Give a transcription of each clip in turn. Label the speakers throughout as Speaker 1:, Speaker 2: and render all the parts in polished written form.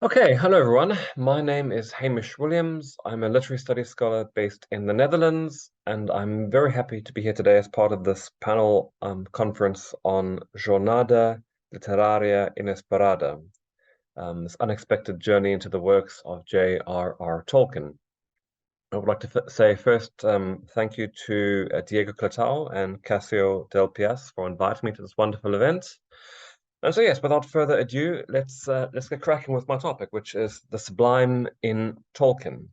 Speaker 1: Okay, hello everyone. My name is Hamish Williams. I'm a literary studies scholar based in the Netherlands, and I'm very happy to be here today as part of this panel conference on Jornada Literária Inesperada, this unexpected journey into the works of J.R.R. Tolkien. I would like to say first thank you to Diego Clatao and Cassio Del Pias for inviting me to this wonderful event. And so yes, without further ado, let's get cracking with my topic, which is the sublime in Tolkien.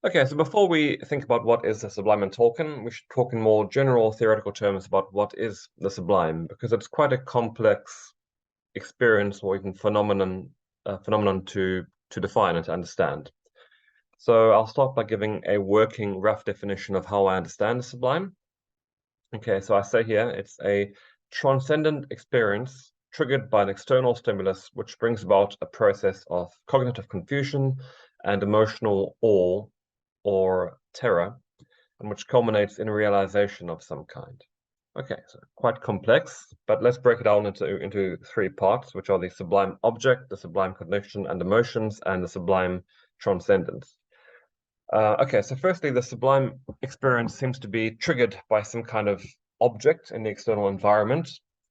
Speaker 1: Okay, so before we think about what is the sublime in Tolkien, we should talk in more general theoretical terms about what is the sublime, because it's quite a complex experience or even phenomenon to define and to understand. So I'll start by giving a working rough definition of how I understand the sublime. Okay, so I say here it's a transcendent experience triggered by an external stimulus, which brings about a process of cognitive confusion and emotional awe or terror, and which culminates in a realization of some kind. Okay, so quite complex, but let's break it down into three parts, which are the sublime object, the sublime cognition and emotions, and the sublime transcendence. Okay, so firstly, the sublime experience seems to be triggered by some kind of object in the external environment.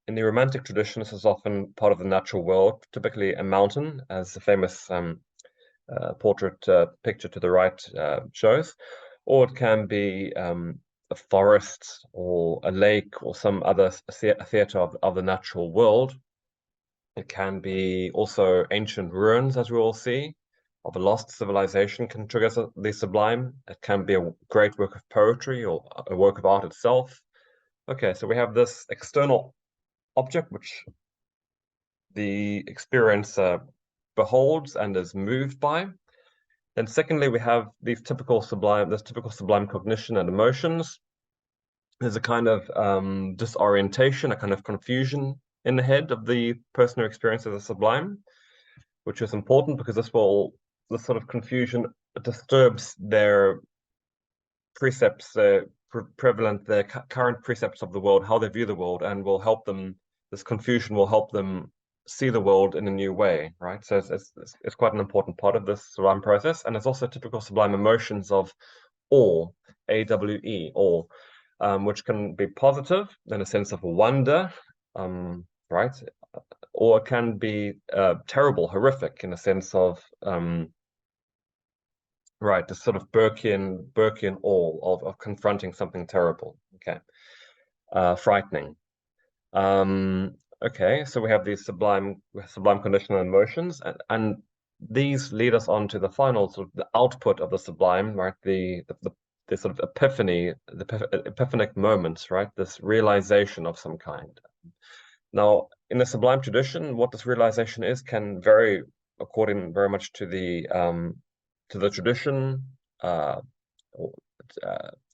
Speaker 1: In the romantic tradition, this is often part of the natural world, typically a mountain, as the famous portrait picture to the right shows, or it can be a forest or a lake or some other theater of the natural world. It can be also ancient ruins, as we all see, of a lost civilization can trigger the sublime. It can be a great work of poetry or a work of art itself. Okay, so we have this external object which the experiencer beholds and is moved by. Then secondly, we have this typical sublime cognition and emotions. There's a kind of disorientation, a kind of confusion in the head of the person who experiences the sublime, which is important because this sort of confusion disturbs their precepts, prevalent, their current precepts of the world, how they view the world, and will help them. This confusion will help them see the world in a new way, right? So it's quite an important part of this sublime process, and it's also typical sublime emotions of awe, A-W-E, awe, which can be positive in a sense of wonder, right? Or it can be terrible, horrific in a sense of right, this sort of Burkean awe of confronting something terrible. Okay, frightening. Okay, so we have these sublime conditional emotions, and these lead us on to the final sort of the output of the sublime, right? The sort of epiphany, the epiphanic moments, right? This realization of some kind. Now, in the sublime tradition, what this realization is can vary according very much to the tradition, to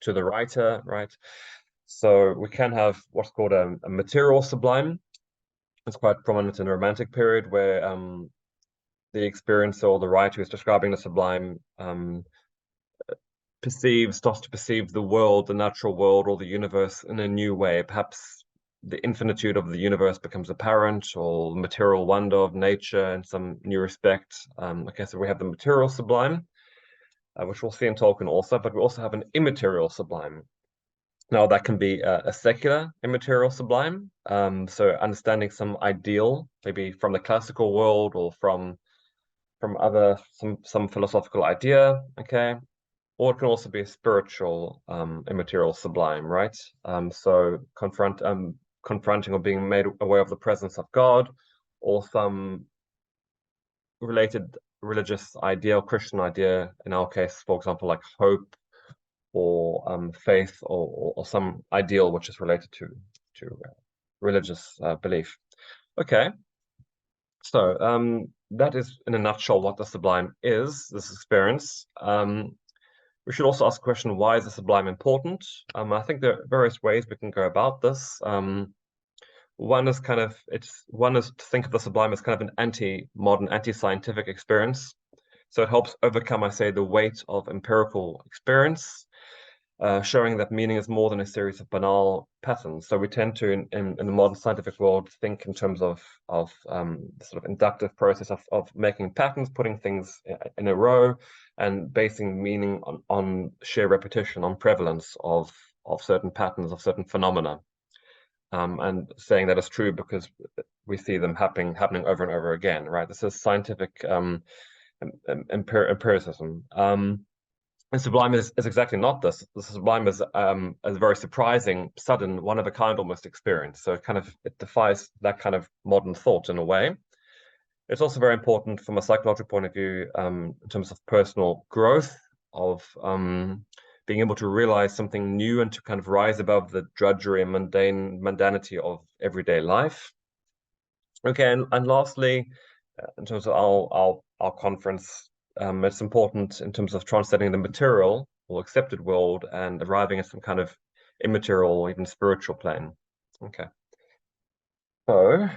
Speaker 1: the writer, right? So we can have what's called a material sublime. It's quite prominent in the Romantic period, where the experiencer or the writer who's describing the sublime starts to perceive the world, the natural world, or the universe in a new way. Perhaps the infinitude of the universe becomes apparent, or material wonder of nature in some new respect. Okay, so we have the material sublime, which we'll see in Tolkien also, but we also have an immaterial sublime. Now, that can be a secular immaterial sublime, so understanding some ideal, maybe from the classical world or from some philosophical idea, okay? Or it can also be a spiritual immaterial sublime, right? So confronting or being made aware of the presence of God, or some related religious idea or Christian idea, in our case, for example, like hope or faith or some ideal which is related to religious belief. Okay, so that is in a nutshell what the sublime is, this experience. We should also ask the question, why is the sublime important? I think there are various ways we can go about this. One is to think of the sublime as kind of an anti-modern, anti-scientific experience. So it helps overcome, I say, the weight of empirical experience. showing that meaning is more than a series of banal patterns. So we tend to, in the modern scientific world, think in terms of the sort of inductive process of making patterns, putting things in a row, and basing meaning on sheer repetition, on prevalence of certain patterns, of certain phenomena, and saying that is true because we see them happening over and over again, right? This is scientific empiricism. And Sublime is exactly not this. The Sublime is a very surprising, sudden, one-of-a-kind almost experience. So it defies that kind of modern thought in a way. It's also very important from a psychological point of view in terms of personal growth, of being able to realize something new and to kind of rise above the drudgery and mundanity of everyday life. Okay, and lastly, in terms of our conference, it's important in terms of translating the material or accepted world and arriving at some kind of immaterial or even spiritual plane. Okay. So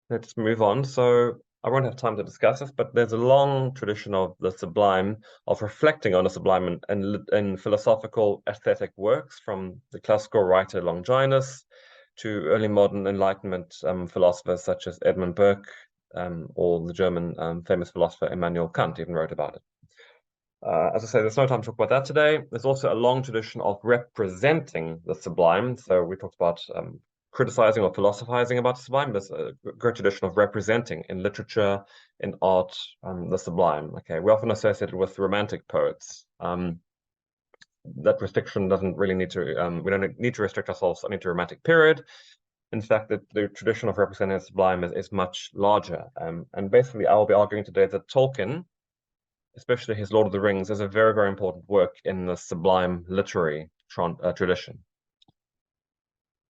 Speaker 1: let's move on. So I won't have time to discuss this, but there's a long tradition of the sublime, of reflecting on the sublime in philosophical aesthetic works, from the classical writer Longinus to early modern Enlightenment philosophers such as Edmund Burke, or the German famous philosopher Immanuel Kant even wrote about it. As I say, there's no time to talk about that today. There's also a long tradition of representing the sublime. So we talked about criticizing or philosophizing about the sublime. There's a great tradition of representing in literature, in art, the sublime. Okay, we often associate it with romantic poets. That restriction doesn't really need to, we don't need to restrict ourselves only to a romantic period. In fact, the tradition of representing the sublime is much larger. And basically, I will be arguing today that Tolkien, especially his Lord of the Rings, is a very, very important work in the sublime literary tradition.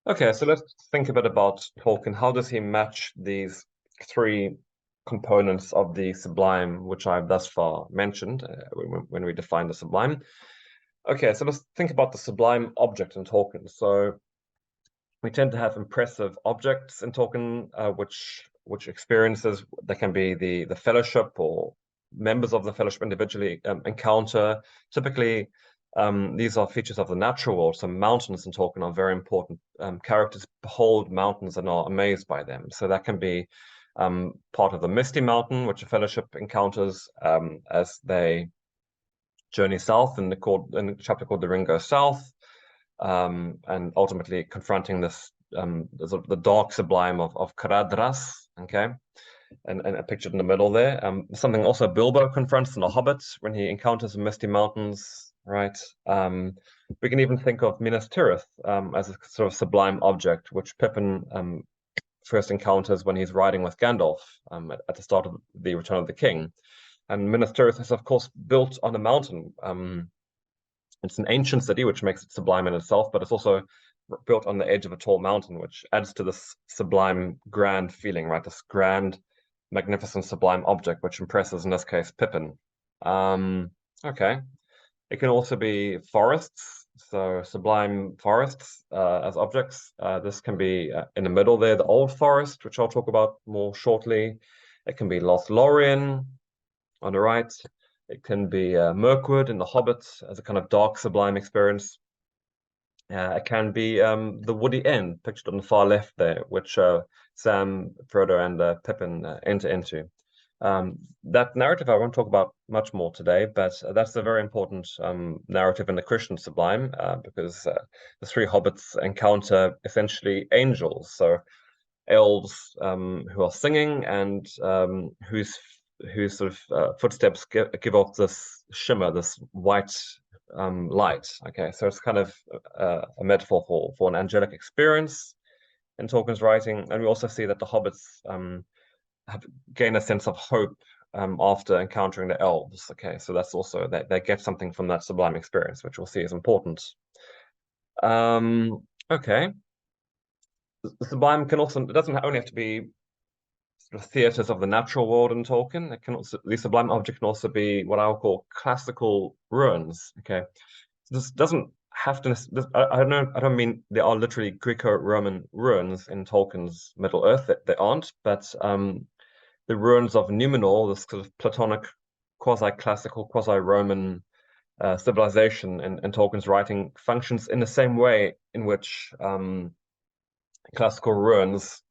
Speaker 1: Okay, so let's think a bit about Tolkien. How does he match these three components of the sublime, which I've thus far mentioned when we define the sublime? Okay, so let's think about the sublime object in Tolkien. So we tend to have impressive objects in Tolkien, which experiences that can be the fellowship or members of the fellowship individually encounter. Typically, these are features of the natural world. So mountains in Tolkien are very important. Characters behold mountains and are amazed by them. So that can be part of the Misty Mountain, which a fellowship encounters as they journey south in the chapter called The Ring Goes South. And ultimately confronting this the dark sublime of Caradhras, okay, and pictured in the middle there. Something also Bilbo confronts in The Hobbit when he encounters the Misty Mountains, right? We can even think of Minas Tirith as a sort of sublime object, which Pippin first encounters when he's riding with Gandalf at the start of the Return of the King. And Minas Tirith is, of course, built on a mountain. It's an ancient city, which makes it sublime in itself, but it's also built on the edge of a tall mountain, which adds to this sublime, grand feeling, right? This grand, magnificent, sublime object, which impresses, in this case, Pippin. Okay. It can also be forests, so sublime forests as objects. This can be in the middle there, the Old Forest, which I'll talk about more shortly. It can be Lothlorien on the right. It can be Mirkwood in The Hobbit as a kind of dark, sublime experience. It can be the Woody End, pictured on the far left there, which Sam, Frodo, and Pippin enter into. That narrative I won't talk about much more today, but that's a very important narrative in the Christian sublime, because the three hobbits encounter essentially angels, so elves who are singing and whose sort of footsteps give off this shimmer, this white light. Okay, so it's kind of a metaphor for an angelic experience in Tolkien's writing, and we also see that the hobbits have gained a sense of hope after encountering the elves. Okay, so that's also they get something from that sublime experience, which we'll see is important. Okay, the sublime can also, it doesn't only have to be sort of theaters of the natural world in Tolkien. It can also, the sublime object can also be what I would call classical ruins. Okay, so this doesn't have to. I don't mean there are literally Greco-Roman ruins in Tolkien's Middle Earth. They aren't, but the ruins of Numenor, this sort of Platonic, quasi-classical, quasi-Roman civilization in Tolkien's writing functions in the same way in which classical ruins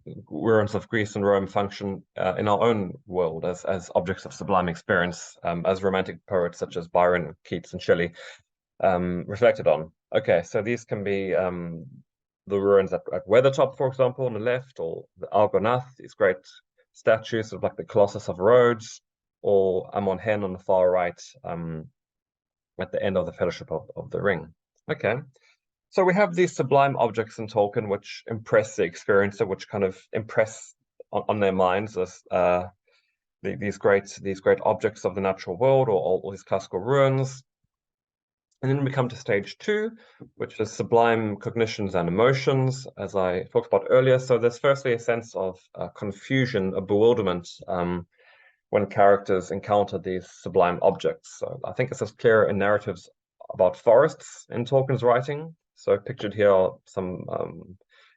Speaker 1: of Greece and Rome function in our own world as objects of sublime experience, as romantic poets such as Byron, Keats, and Shelley reflected on. Okay, so these can be the ruins at Weathertop, for example, on the left, or the Argonath, these great statues, sort of like the Colossus of Rhodes, or Amon Hen on the far right, at the end of the Fellowship of the Ring. Okay, so we have these sublime objects in Tolkien which impress the experiencer, which kind of impress on their minds as these great objects of the natural world, or all these classical ruins. And then we come to stage 2, which is sublime cognitions and emotions, as I talked about earlier. So there's firstly a sense of confusion, a bewilderment when characters encounter these sublime objects. So I think this is clear in narratives about forests in Tolkien's writing. So pictured here are some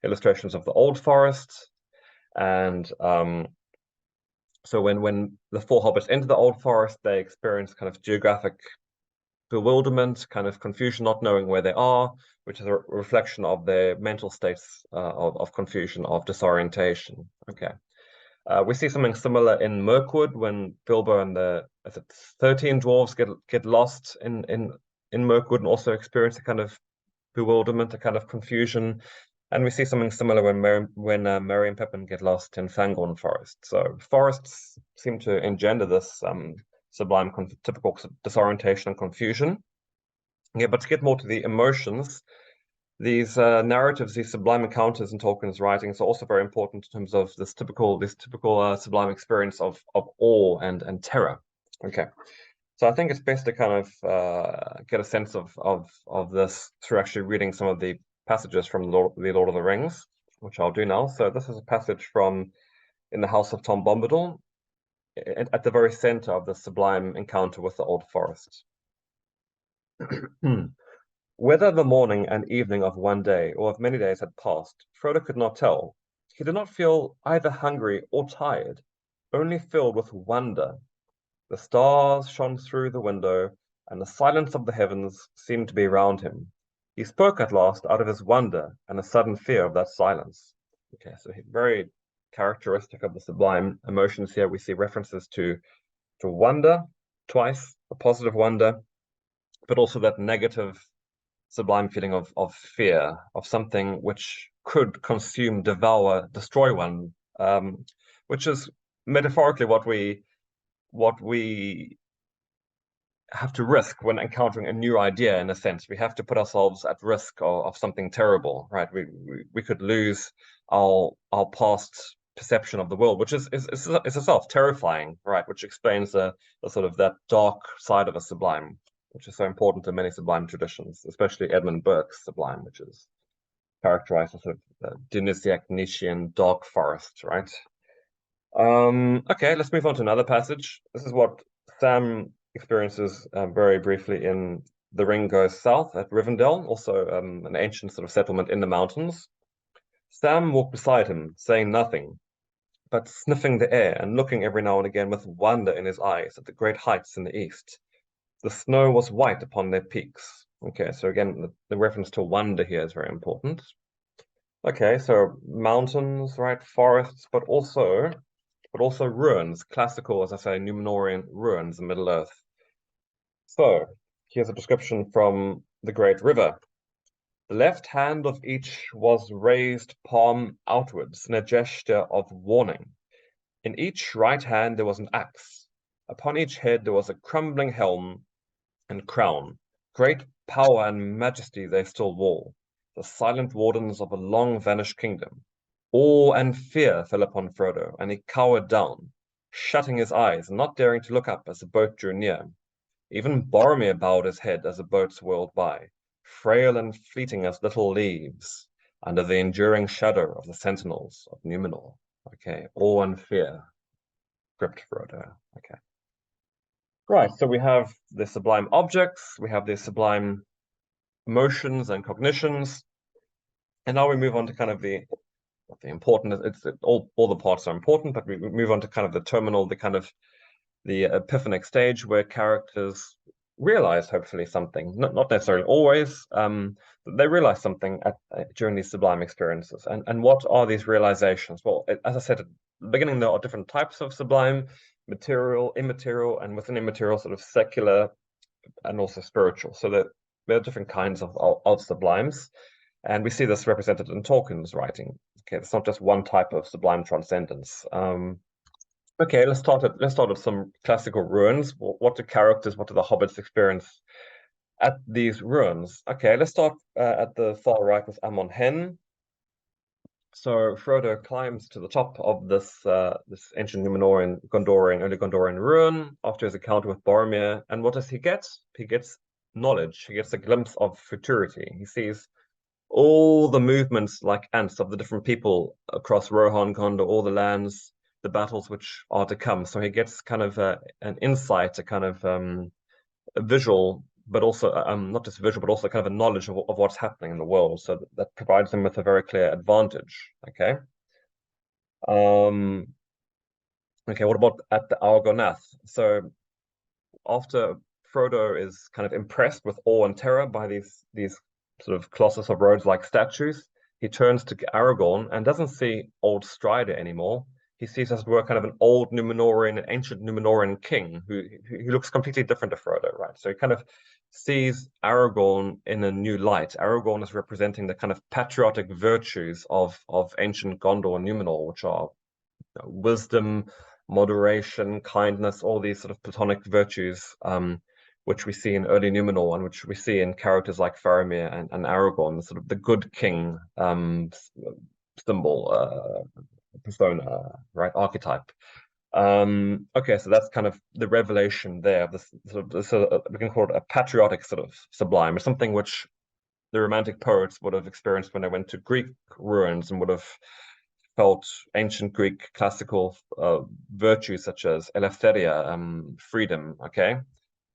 Speaker 1: illustrations of the old forest. And so when the four hobbits enter the old forest, they experience kind of geographic bewilderment, kind of confusion, not knowing where they are, which is a reflection of their mental states of confusion, of disorientation. Okay. We see something similar in Mirkwood when Bilbo and the 13 dwarves get lost in Mirkwood and also experience a kind of bewilderment, a kind of confusion. And we see something similar when Merry and Pippin get lost in Fangorn Forest. So forests seem to engender this sublime, typical disorientation and confusion. Yeah, but to get more to the emotions, these narratives, these sublime encounters in Tolkien's writings are also very important in terms of this typical sublime experience of awe and terror. Okay, so I think it's best to kind of get a sense of this through actually reading some of the passages from the Lord of the Rings, which I'll do now. So this is a passage from In the House of Tom Bombadil, at the very center of the sublime encounter with the old forest. Whether the morning and evening of one day or of many days had passed, Frodo could not tell. He did not feel either hungry or tired, only filled with wonder. The stars shone through the window, and the silence of the heavens seemed to be round him. He spoke at last out of his wonder and a sudden fear of that silence. Okay, so very characteristic of the sublime emotions here. We see references to wonder twice, a positive wonder, but also that negative sublime feeling of fear, of something which could consume, devour, destroy one, which is metaphorically what we have to risk when encountering a new idea. In a sense, we have to put ourselves at risk of something terrible, right? We could lose our past perception of the world, which is itself terrifying, right? Which explains the sort of that dark side of a sublime, which is so important to many sublime traditions, especially Edmund Burke's sublime, which is characterized as sort of Dionysiac, Nietzschean dark forest, right? Okay, let's move on to another passage. This is what Sam experiences very briefly in The Ring Goes South at Rivendell, also an ancient sort of settlement in the mountains. Sam walked beside him, saying nothing, but sniffing the air and looking every now and again with wonder in his eyes at the great heights in the east. The snow was white upon their peaks. Okay, so again, the reference to wonder here is very important. Okay, so mountains, right, forests, but also ruins, classical, as I say, Numenorean ruins in Middle-earth. So here's a description from the Great River. The left hand of each was raised palm outwards in a gesture of warning. In each right hand there was an axe. Upon each head there was a crumbling helm and crown. Great power and majesty they still wore, the silent wardens of a long-vanished kingdom. Awe and fear fell upon Frodo, and he cowered down, shutting his eyes and not daring to look up as the boat drew near. Even Boromir bowed his head as the boats whirled by, frail and fleeting as little leaves, under the enduring shadow of the sentinels of Numenor. Okay, awe and fear gripped Frodo. Okay. Right, so we have the sublime objects, we have the sublime emotions and cognitions, and now we move on to kind of the important. All the parts are important, but we move on to kind of the terminal, the epiphanic stage where characters realize hopefully something, not necessarily always, but they realize something during these sublime experiences. And what are these realizations? Well, as I said at the beginning, there are different types of sublime: material, immaterial, and within immaterial, sort of secular and also spiritual. So that there are different kinds of sublimes, and we see this represented in Tolkien's writing. Okay, it's not just one type of sublime transcendence. Okay, let's start with some classical ruins. What do the hobbits experience at these ruins? Okay, let's start at the far right with Amon Hen. So Frodo climbs to the top of this ancient Númenórean, early Gondorian ruin after his encounter with Boromir. And what does he get? He gets knowledge. He gets a glimpse of futurity. He sees all the movements like ants of the different people across Rohan, Gondor, all the lands, the battles which are to come. So he gets kind of an insight, a kind of a visual, but also not just visual, but also kind of a knowledge of what's happening in the world. So that provides him with a very clear advantage. Okay. Okay, what about at the Argonath? So after Frodo is kind of impressed with awe and terror by these sort of Colossus of Rhodes like statues, he turns to Aragorn and doesn't see old Strider anymore. He sees as it were kind of an old Númenórean, an ancient Númenórean king who looks completely different to Frodo, right? So he kind of sees Aragorn in a new light. Aragorn is representing the kind of patriotic virtues of ancient Gondor and Númenor, which are wisdom, moderation, kindness, all these sort of Platonic virtues, which we see in early Númenor and which we see in characters like Faramir and Aragorn, sort of the good king symbol, persona, right, archetype. Okay, so that's kind of the revelation there. This sort of we can call it a patriotic sort of sublime, or something which the Romantic poets would have experienced when they went to Greek ruins and would have felt ancient Greek classical virtues such as eleftheria, freedom, okay,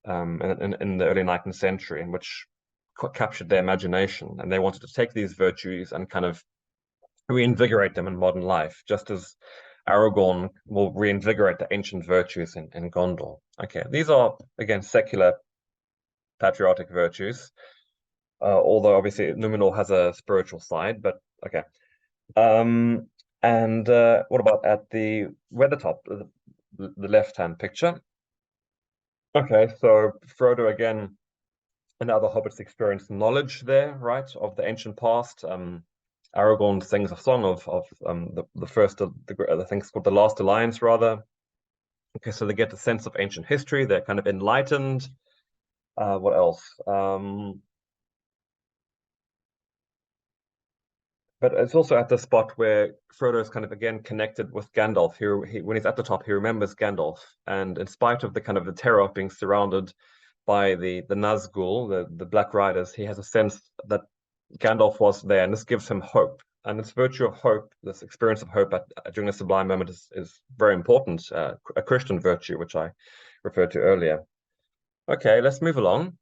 Speaker 1: in the early 19th century, in which captured their imagination, and they wanted to take these virtues and kind of reinvigorate them in modern life, just as Aragorn will reinvigorate the ancient virtues in Gondor. Okay, these are again secular patriotic virtues, although obviously Númenor has a spiritual side, but okay. And what about at the Weathertop, the left-hand picture? Okay, so Frodo again, and other hobbits experience knowledge there, right, of the ancient past. Aragorn sings a song of the first, I think it's called the Last Alliance, rather. Okay, so they get a sense of ancient history. They're kind of enlightened. What else? But it's also at the spot where Frodo is kind of again connected with Gandalf. When he's at the top, he remembers Gandalf, and in spite of the kind of the terror of being surrounded by the Nazgul, the Black Riders, he has a sense that Gandalf was there, and this gives him hope. And this virtue of hope, this experience of hope during a sublime moment is very important, a Christian virtue, which I referred to earlier. Okay, let's move along.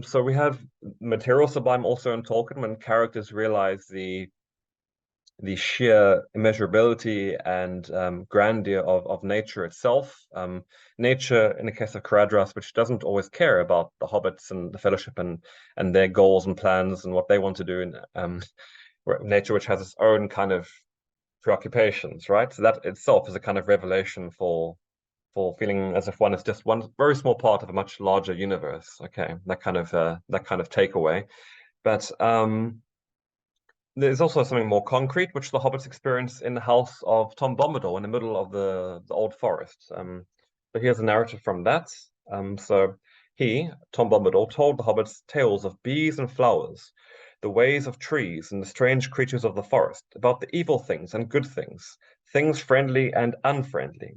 Speaker 1: So we have material sublime also in Tolkien, when characters realize the sheer immeasurability and grandeur of nature itself. Nature, in the case of Caradhras, which doesn't always care about the hobbits and the Fellowship and their goals and plans and what they want to do, and nature which has its own kind of preoccupations, right? So that itself is a kind of revelation for feeling as if one is just one very small part of a much larger universe. Okay, that kind of takeaway. But there's also something more concrete, which the hobbits experience in the house of Tom Bombadil in the middle of the old forest. So here's a narrative from that. So Tom Bombadil, told the hobbits tales of bees and flowers, the ways of trees and the strange creatures of the forest, about the evil things and good things, things friendly and unfriendly,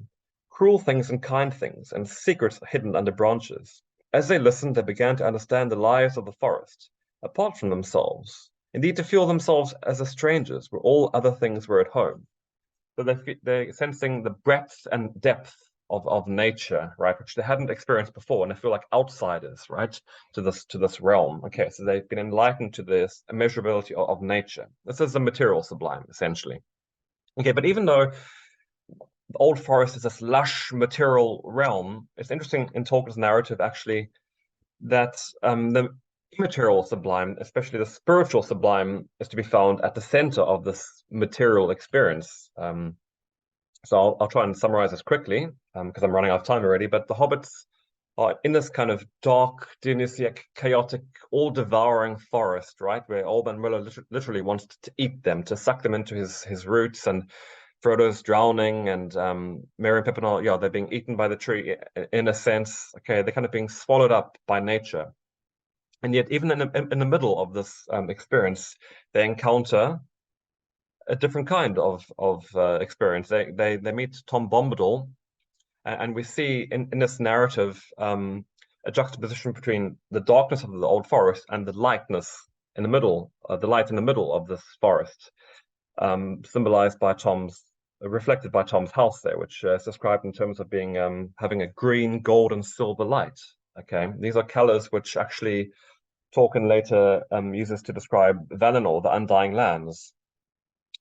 Speaker 1: cruel things and kind things, and secrets hidden under branches. As they listened, they began to understand the lives of the forest, apart from themselves. Indeed, to feel themselves as strangers where all other things were at home. So they're sensing the breadth and depth of nature, right, which they hadn't experienced before, and they feel like outsiders, right, to this realm. Okay, so they've been enlightened to this immeasurability of nature. This is the material sublime, essentially. Okay, but even though the old forest is this lush material realm, it's interesting in Tolkien's narrative, actually, that the immaterial sublime, especially the spiritual sublime, is to be found at the center of this material experience. So I'll try and summarize this quickly because I'm running out of time already. But the hobbits are in this kind of dark, Dionysiac, chaotic, all-devouring forest, right? Where Old Man Willow literally wants to eat them, to suck them into his roots, and Frodo's drowning, and Merry and Pippin are, they're being eaten by the tree in a sense. Okay, they're kind of being swallowed up by nature. And yet, even in the middle of this experience, they encounter a different kind of experience. They meet Tom Bombadil, and we see in this narrative a juxtaposition between the darkness of the old forest and the lightness in the middle, the light in the middle of this forest, symbolized by reflected by Tom's house there, which is described in terms of being having a green, gold, and silver light. Okay, these are colors which actually Tolkien later uses to describe Valinor, the Undying Lands.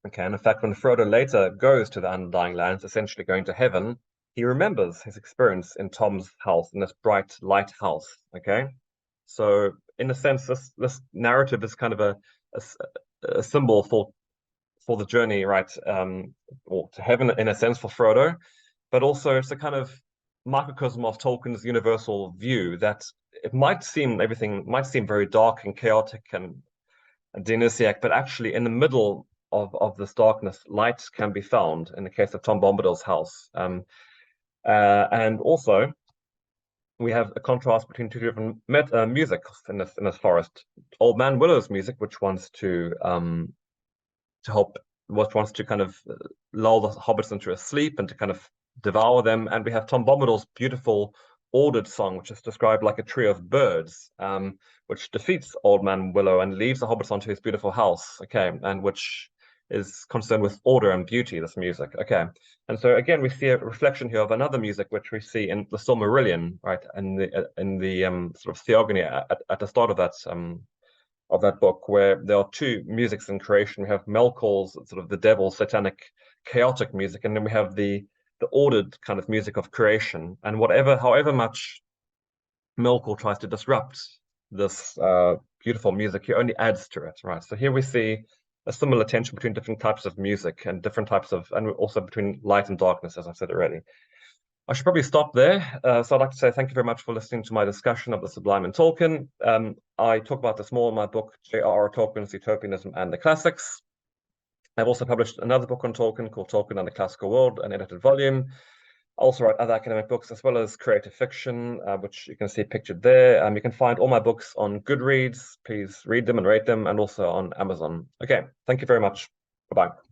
Speaker 1: Okay, and in fact, when Frodo later goes to the Undying Lands, essentially going to heaven, he remembers his experience in Tom's house, in this bright lighthouse. Okay, so in a sense, this narrative is kind of a symbol for the journey, right, or to heaven in a sense for Frodo, but also it's a kind of microcosm of Tolkien's universal view that everything might seem very dark and chaotic and Dionysiac, but actually in the middle of this darkness, light can be found in the case of Tom Bombadil's house. And also, we have a contrast between two different music in this forest. Old Man Willow's music, which wants to kind of lull the hobbits into a sleep and to kind of devour them. And we have Tom Bombadil's beautiful ordered song, which is described like a tree of birds, which defeats Old Man Willow and leaves the hobbits onto his beautiful house. Okay, and which is concerned with order and beauty, this music. Okay, and so again, we see a reflection here of another music which we see in the Silmarillion, right, in the sort of theogony at the start of that book, where there are two musics in creation. We have Melkor's sort of the devil's satanic, chaotic music, and then we have the ordered kind of music of creation. And however much Melkor tries to disrupt this beautiful music, he only adds to it, right? So here we see a similar tension between different types of music and and also between light and darkness, as I said already. I should probably stop there. So I'd like to say thank you very much for listening to my discussion of the Sublime and Tolkien. I talk about this more in my book, J.R.R. Tolkien's Utopianism and the Classics. I've also published another book on Tolkien called Tolkien and the Classical World, an edited volume. I also write other academic books as well as creative fiction, which you can see pictured there. You can find all my books on Goodreads. Please read them and rate them, and also on Amazon. Okay, thank you very much. Bye-bye.